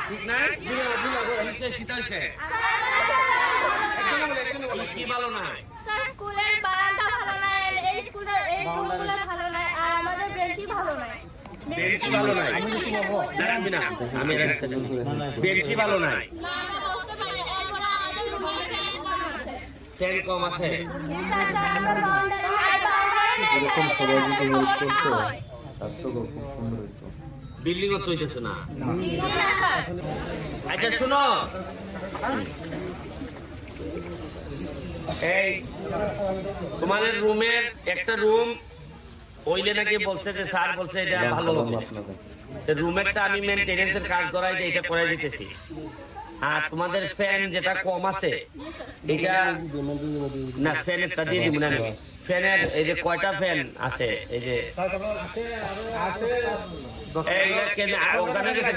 ঠিক না কি তাইছে কি ভালো নাই স্যার স্কুলের বারান্দা ভালো না, এই স্কুলের এই রুমগুলো ভালো না, আর আমাদের বেঞ্চই ভালো না। বেঞ্চি ভালো নাই দাঁড়াবি না আমি বেঞ্চি ভালো নাই না আমরা বসতে পারি, এরপর আমাদের রুমে ফ্যান কম আছে। ফ্যান কম আছে এরকম সবাই যদি হেল্প করতো ছাত্রকে খুব সুন্দর হইতো। বিল্ডিং ও তৈতেছে না আচ্ছা শুনো এই তোমাদের রুমের একটা রুম ওইলে নাকি বলছে যে স্যার বলছে এটা ভালো হবে রুমেরটা আমি মেইনটেনেন্সের কাজ করাই যে এটা করে দিতেছি আর তোমাদের ফ্যান যেটা কম আছে এটা না ফ্যানেরটা দিয়ে দিব না আমি ফ্যানের এই যে কয়টা ফ্যান আছে এই যে এইটা কেন ওখানে গেছে